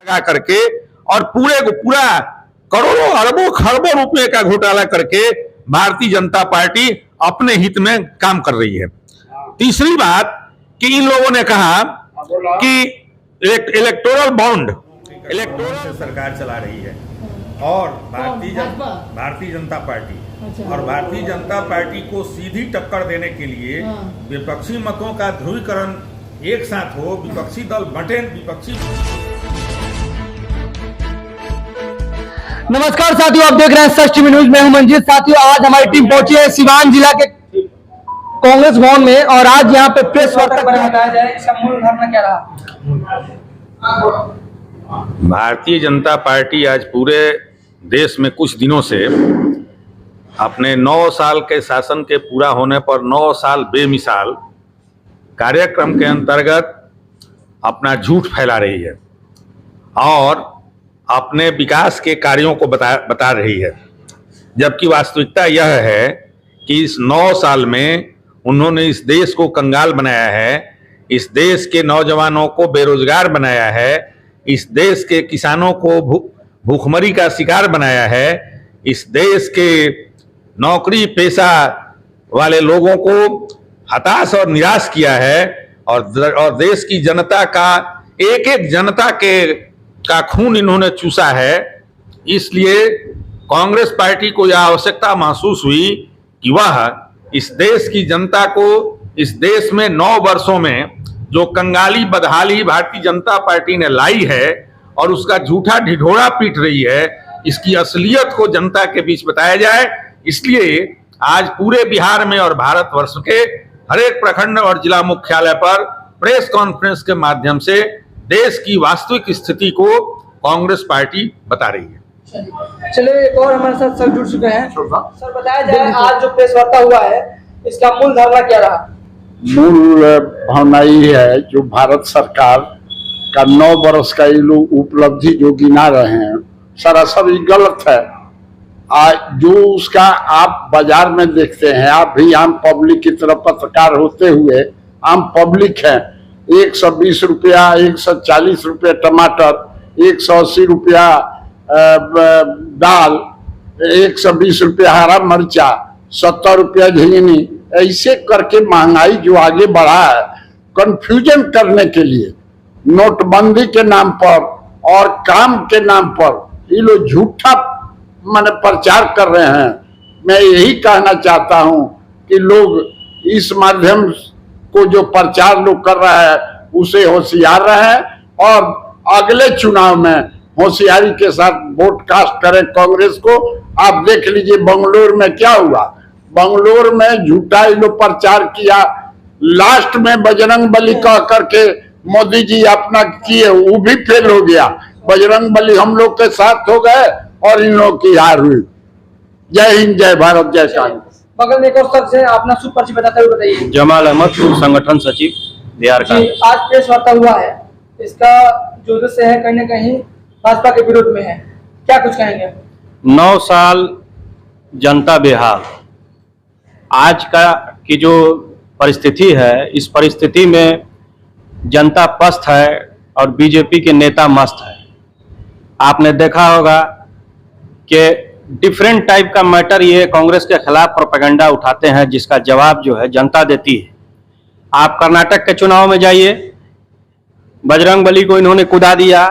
लगा करके और पूरे को पूरा करोड़ों अरबों खरबों रुपए का घोटाला करके भारतीय जनता पार्टी अपने हित में काम कर रही है। तीसरी बात कि इन लोगों ने कहा कि इलेक्टोरल बॉन्ड इलेक्टोरल सरकार चला रही है और भारतीय जनता पार्टी और भारतीय जनता पार्टी को सीधी टक्कर देने के लिए विपक्षी मतों का ध्रुवीकरण एक साथ हो, विपक्षी दल बंटे, विपक्षी। नमस्कार साथियों, आप देख रहे हैं सच टीवी न्यूज में हूं मंजीत। साथियों, आज हमारी टीम पहुंची है सिवान जिला के कांग्रेस भवन में और आज यहां पे प्रेस वार्ता बताया जाए इसका मूल धारणा क्या रहा। भारतीय जनता पार्टी आज पूरे देश में कुछ दिनों से अपने 9 साल के शासन के पूरा होने पर 9 साल बेमिसाल कार्यक्रम के अंतर्गत अपना झूठ फैला रही है और अपने विकास के कार्यों को बता रही है, जबकि वास्तविकता यह है कि इस 9 साल में उन्होंने इस देश को कंगाल बनाया है, इस देश के नौजवानों को बेरोजगार बनाया है, इस देश के किसानों को भूखमरी का शिकार बनाया है, इस देश के नौकरी पेशा वाले लोगों को हताश और निराश किया है और देश की जनता का एक एक जनता का खून इन्होंने चूसा है। इसलिए कांग्रेस पार्टी को यह आवश्यकता महसूस हुई कि वह इस देश की जनता को इस देश में 9 वर्षों में जो कंगाली बदहाली भारतीय जनता पार्टी ने लाई है और उसका झूठा ढिढोरा पीट रही है, इसकी असलियत को जनता के बीच बताया जाए। इसलिए आज पूरे बिहार में और भारतवर्ष के हर एक प्रखंड और जिला मुख्यालय पर प्रेस कॉन्फ्रेंस के माध्यम से देश की वास्तविक स्थिति को कांग्रेस पार्टी बता रही है। चलिए, एक और हमारे साथ सर जुड़ चुके हैं। सर, बताया जाए आज जो प्रेस वार्ता हुआ है इसका मूल धारणा क्या रहा। मूल भावना ये है जो भारत सरकार का 9 वर्ष का ये लोग उपलब्धि जो गिना रहे हैं सरासर गलत है। जो उसका आप बाजार में देखते हैं, आप भी आम पब्लिक की तरफ पत्रकार होते हुए आम पब्लिक है, 120 रुपया 140 रुपया टमाटर, 180 रुपया दाल, 120 रुपया हरा मर्चा, 70 रुपया झिंगनी, ऐसे करके महंगाई जो आगे बढ़ा है कंफ्यूजन करने के लिए नोटबंदी के नाम पर और काम के नाम पर ये लोग झूठा माने प्रचार कर रहे हैं। मैं यही कहना चाहता हूं कि लोग इस माध्यम को जो प्रचार लोग कर रहा है उसे होशियार रहे और अगले चुनाव में होशियारी के साथ वोट कास्ट करें कांग्रेस को। आप देख लीजिए बेंगलुरु में क्या हुआ, बेंगलुरु में झूठा लोग प्रचार किया, लास्ट में बजरंग बली कह करके मोदी जी अपना किए, वो भी फेल हो गया। बजरंग बली हम लोग के साथ हो गए और इन लोग की हार हुई। जय हिंद, जय भारत, जय कांग्रेस। बगल में एक और शख्स है, अपना शुभ परिचय बताते हुए बताइए। जमाल अहमद, संगठन सचिव बिहार का। आज प्रेस वार्ता हुआ है, इसका जो उद्देश्य है कहीं न कहीं भाजपा के विरोध में है, क्या कुछ कहेंगे। 9 साल जनता बेहाल, आज का की जो परिस्थिति है, इस परिस्थिति में जनता पस्त है और बीजेपी के नेता मस्त है। आपने देखा होगा कि डिफरेंट टाइप का मैटर ये कांग्रेस के खिलाफ प्रोपेगेंडा उठाते हैं, जिसका जवाब जो है जनता देती है। आप कर्नाटक के चुनाव में जाइए, बजरंग बली को इन्होंने कुदा दिया,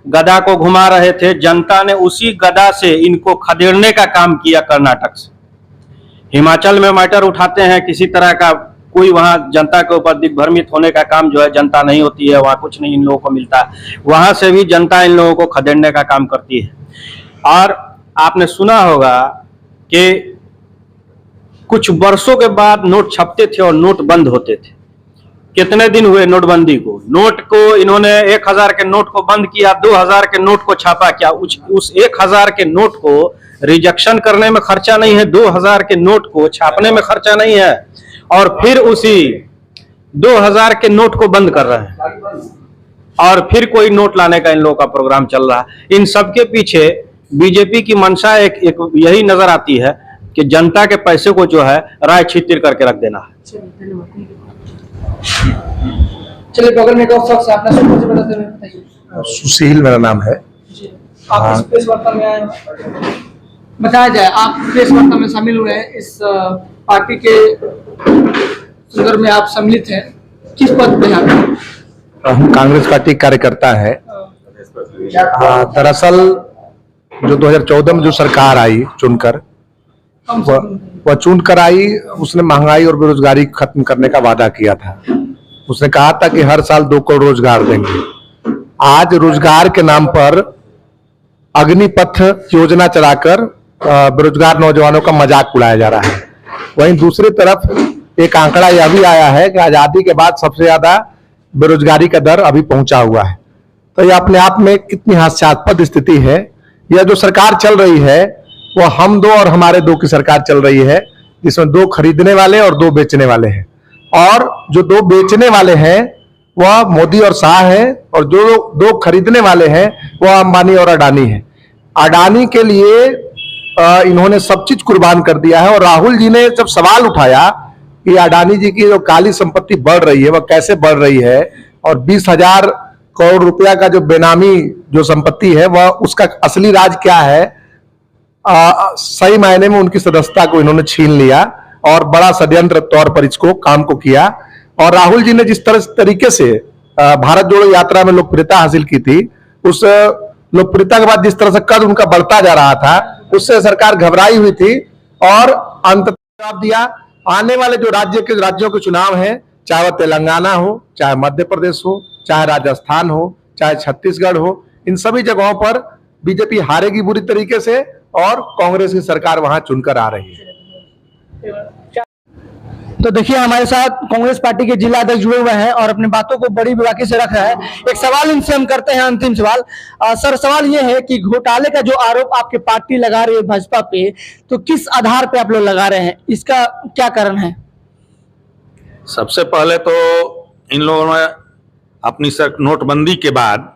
गदा को घुमा रहे थे, जनता ने उसी गदा से इनको खदेड़ने का काम किया कर्नाटक से। हिमाचल में मैटर उठाते हैं, किसी तरह का कोई वहां जनता के ऊपर दिग्भ्रमित होने का काम जो है जनता नहीं होती है, वहां कुछ नहीं इन लोगों को मिलता है, वहां से भी जनता इन लोगों को खदेड़ने का काम करती है। और आपने सुना होगा कि कुछ वर्षों के बाद नोट छपते थे और नोट बंद होते थे। कितने दिन हुए नोटबंदी को? नोट को इन्होंने 1000 के नोट को बंद किया, 2000 के नोट को छापा। क्या उस 1000 के नोट को रिजेक्शन करने में खर्चा नहीं है? 2000 के नोट को छापने में खर्चा नहीं है? और फिर उसी 2000 के नोट को बंद कर रहे हैं और फिर कोई नोट लाने का इन लोगों का प्रोग्राम चल रहा है। इन सबके पीछे बीजेपी की मंशा एक यही नजर आती है कि जनता के पैसे को जो है राय छितिर करके रख देना है। चलिए, बगल में एक और शख्स है, अपना शुभ परिचय बताते हुए बताइए। सुशील मेरा नाम है। आप इस प्रेस वार्ता में आए हैं। बताया जाए, आप प्रेस वार्ता में शामिल हुए हैं, इस पार्टी के संदर्भ में आप सम्मिलित हैं, किस पद पे हैं? हम कांग्रेस पार्टी कार्यकर्ता है। दरअसल जो 2014 में जो सरकार आई चुनकर, वह चुनकर आई, उसने महंगाई और बेरोजगारी खत्म करने का वादा किया था। उसने कहा था कि हर साल 2 करोड़ रोजगार देंगे। आज रोजगार के नाम पर अग्निपथ योजना चलाकर बेरोजगार नौजवानों का मजाक उड़ाया जा रहा है। वहीं दूसरी तरफ एक आंकड़ा यह भी आया है कि आजादी के बाद सबसे ज्यादा बेरोजगारी का दर अभी पहुंचा हुआ है। तो यह अपने आप में कितनी हास्यास्पद स्थिति है। यह जो सरकार चल रही है वह हम दो और हमारे दो की सरकार चल रही है, जिसमें 2 खरीदने वाले और 2 बेचने वाले हैं। और जो 2 बेचने वाले हैं वह मोदी और शाह है, और जो 2 खरीदने वाले हैं वह अंबानी और अडानी है। अडानी के लिए इन्होंने सब चीज कुर्बान कर दिया है। और राहुल जी ने जब सवाल उठाया कि अडानी जी की जो काली संपत्ति बढ़ रही है वह कैसे बढ़ रही है, और 20,000 करोड़ रुपया का जो बेनामी जो संपत्ति है वह उसका असली राज क्या है, सही मायने में उनकी सदस्यता को इन्होंने छीन लिया और बड़ा षड्यंत्र तौर पर इसको काम को किया। और राहुल जी ने जिस तरीके से भारत जोड़ो यात्रा में लोकप्रियता हासिल की थी, उस लोकप्रियता के बाद जिस तरह से कद उनका बढ़ता जा रहा था, उससे सरकार घबराई हुई थी और अंततः जवाब दिया। आने वाले जो राज्यों के चुनाव हैं, चाहे वह तेलंगाना हो, चाहे मध्य प्रदेश हो, चाहे राजस्थान हो, चाहे छत्तीसगढ़ हो, इन सभी जगहों पर बीजेपी हारेगी बुरी तरीके से और कांग्रेस की सरकार वहां चुनकर आ रही है। तो देखिए, हमारे साथ कांग्रेस पार्टी के जिला अध्यक्ष जुड़े हुए हैं और अपनी बातों को बड़ी बेबाकी से रख रहा है। एक सवाल इनसे हम करते हैं, अंतिम सवाल। सर, सवाल ये है कि घोटाले का जो आरोप आपकी पार्टी लगा रही है भाजपा पे, तो किस आधार पे आप लोग लगा रहे हैं, इसका क्या कारण है? सबसे पहले तो इन लोगों ने अपनी नोटबंदी के बाद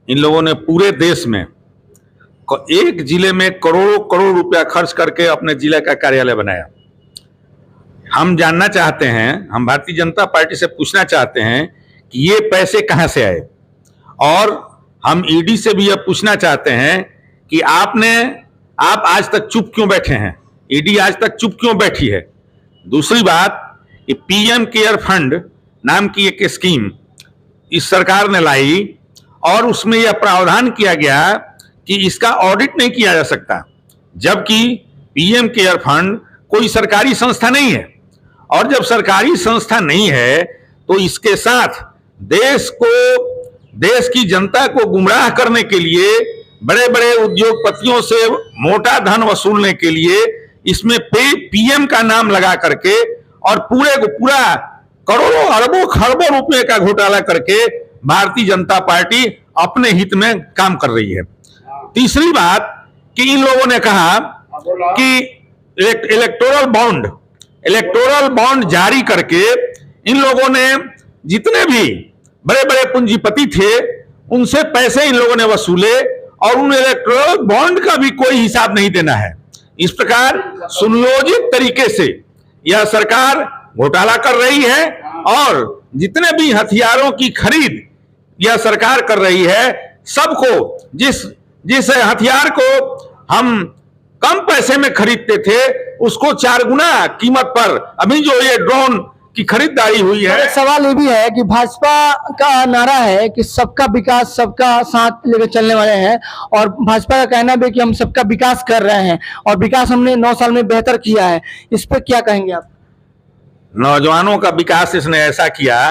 इन लोगों ने पूरे देश में एक जिले में करोड़ों करोड़ रुपया खर्च करके अपने जिले का कार्यालय बनाया। हम जानना चाहते हैं, हम भारतीय जनता पार्टी से पूछना चाहते हैं कि ये पैसे कहां से आए, और हम ईडी से भी यह पूछना चाहते हैं कि आप आज तक चुप क्यों बैठे हैं, ईडी आज तक चुप क्यों बैठी है। दूसरी बात, कि पीएम केयर फंड नाम की एक स्कीम इस सरकार ने लाई और उसमें यह प्रावधान किया गया कि इसका ऑडिट नहीं किया जा सकता, जबकि पीएम केयर फंड कोई सरकारी संस्था नहीं है। और जब सरकारी संस्था नहीं है तो इसके साथ देश की जनता को गुमराह करने के लिए, बड़े बड़े उद्योगपतियों से मोटा धन वसूलने के लिए इसमें पीएम का नाम लगा करके और पूरा करोड़ों अरबों खरबों रुपए का घोटाला करके भारतीय जनता पार्टी अपने हित में काम कर रही है। तीसरी बात, कि इन लोगों ने कहा कि इलेक्टोरल बॉन्ड जारी करके इन लोगों ने जितने भी बड़े बड़े पूंजीपति थे उनसे पैसे इन लोगों ने वसूले और उन इलेक्टोरल बॉन्ड का भी कोई हिसाब नहीं देना है। इस प्रकार सुनियोजित तरीके से यह सरकार घोटाला कर रही है और जितने भी हथियारों की खरीद यह सरकार कर रही है, सबको जिस हथियार को हम कम पैसे में खरीदते थे उसको 4 गुना कीमत पर अभी जो ये ड्रोन की खरीदारी हुई है। सवाल ये भी है कि भाजपा का नारा है कि सबका विकास, सबका साथ लेकर चलने वाले हैं, और भाजपा का कहना भी है कि हम सबका विकास कर रहे हैं और विकास हमने 9 साल में बेहतर किया है। इस पर क्या कहेंगे आप? नौजवानों का विकास इसने ऐसा किया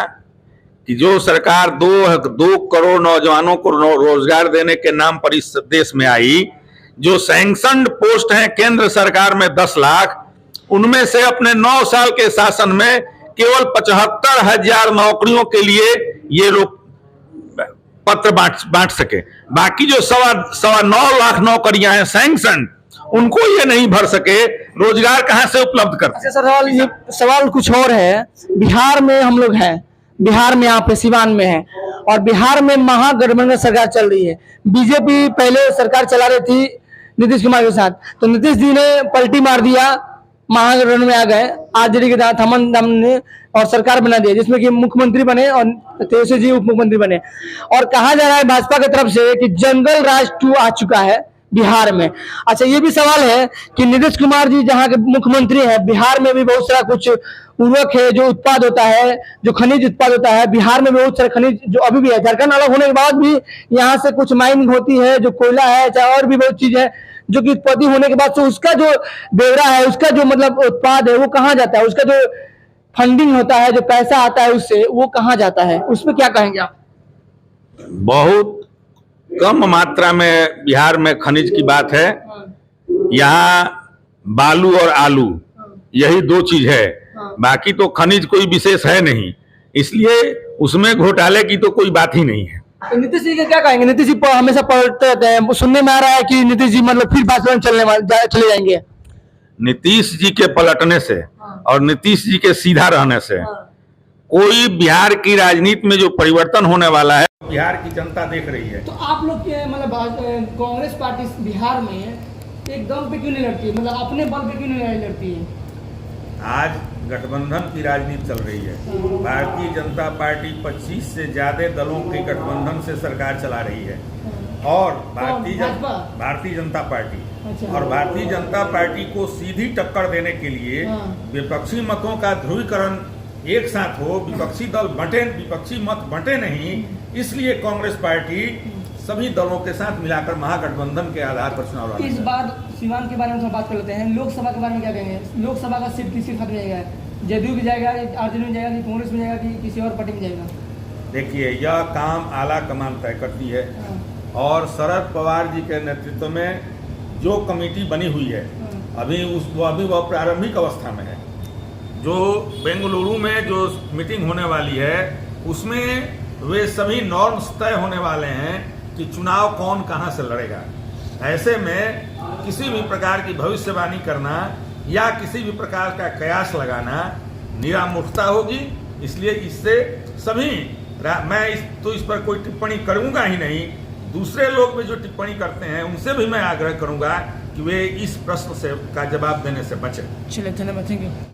कि जो सरकार 2 करोड़ नौजवानों को रोजगार देने के नाम पर इस देश में आई, जो सैंक्शनड पोस्ट हैं केंद्र सरकार में 10 लाख, उनमें से अपने 9 साल के शासन में केवल 75,000 नौकरियों के लिए ये लोग पत्र बांट सके। बाकी जो 9.25 लाख नौकरियां हैं सैंक्शन, उनको ये नहीं भर सके, रोजगार कहां से उपलब्ध करते? अच्छा, सवाल कुछ और है। बिहार में हम लोग हैं, बिहार में यहाँ पे सिवान में है, और बिहार में महागठबंधन सरकार चल रही है। बीजेपी पहले सरकार चला रही थी नीतीश कुमार के साथ, तो नीतीश जी ने पलटी मार दिया, महागठबंधन में आ गए, आरजेडी के साथ हमने और सरकार बना दिया, जिसमें कि मुख्यमंत्री बने और तेजस्वी जी उप मुख्यमंत्री बने। और कहा जा रहा है भाजपा की तरफ से कि जंगल राज 2 आ चुका है बिहार में। अच्छा, ये भी सवाल है कि नीतीश कुमार जी जहां के मुख्यमंत्री हैं, बिहार में भी बहुत सारा कुछ उर्वरक है जो उत्पाद होता है, जो खनिज उत्पाद होता है, बिहार में बहुत सारे खनिज जो अभी भी है। झारखंड अलग होने के बाद भी यहाँ से कुछ माइनिंग होती है, जो कोयला है, चाहे और भी बहुत चीज है जो कि उत्पत्ति होने के बाद से उसका जो ब्यौरा है, उसका जो मतलब उत्पाद है वो कहाँ जाता है, उसका जो फंडिंग होता है, जो पैसा आता है उससे, वो कहाँ जाता है, उसमें क्या कहेंगे आप? बहुत कम मात्रा में बिहार में खनिज की बात है। यहाँ बालू और आलू यही 2 चीज है, बाकी तो खनिज कोई विशेष है नहीं, इसलिए उसमें घोटाले की तो कोई बात ही नहीं है। तो नीतीश जी के क्या कहेंगे? नीतीश जी हमेशा पलटते रहते हैं, सुनने में आ रहा है कि नीतीश जी मतलब फिर भाजपा में चले जाएंगे। नीतीश जी के पलटने से और नीतीश जी के सीधा रहने से कोई बिहार की राजनीति में जो परिवर्तन होने वाला है बिहार की जनता देख रही है। तो आप लोग के मतलब कांग्रेस पार्टी बिहार में एक दम पे क्यों नहीं लड़ती है, मतलब अपने बल पे क्यों नहीं लड़ती है? आज गठबंधन की राजनीति चल रही है। भारतीय जनता पार्टी 25 से ज्यादा दलों के गठबंधन से सरकार चला रही है और भारतीय जनता पार्टी अच्छा। और भारतीय जनता पार्टी को सीधी टक्कर देने के लिए विपक्षी मतों का ध्रुवीकरण एक साथ हो, विपक्षी दल बंटे, विपक्षी मत बंटे नहीं, इसलिए कांग्रेस पार्टी सभी दलों के साथ मिलाकर महागठबंधन के आधार पर चुनाव लड़ा। इस बार सीवान के बारे में थोड़ा बात कर लेते हैं। लोकसभा के बारे में क्या कहेंगे? लोकसभा का सीट किसी खत्म जाएगा, जदयू भी जाएगा, आरजेडी में जाएगा, कि कांग्रेस में जाएगा, कि किसी और पार्टी में जाएगा? देखिए, यह काम आला कमान तय करती है और शरद पवार जी के नेतृत्व में जो कमेटी बनी हुई है अभी वह प्रारंभिक अवस्था में है। जो बेंगलुरु में जो मीटिंग होने वाली है उसमें वे सभी नॉर्म्स तय होने वाले हैं कि चुनाव कौन कहां से लड़ेगा। ऐसे में किसी भी प्रकार की भविष्यवाणी करना या किसी भी प्रकार का कयास लगाना निरामूर्खता होगी। इसलिए इससे सभी मैं इस पर कोई टिप्पणी करूंगा ही नहीं। दूसरे लोग भी जो टिप्पणी करते हैं उनसे भी मैं आग्रह करूंगा कि वे इस प्रश्न से का जवाब देने से बचें। चलिए, धन्यवाद, थैंक यू।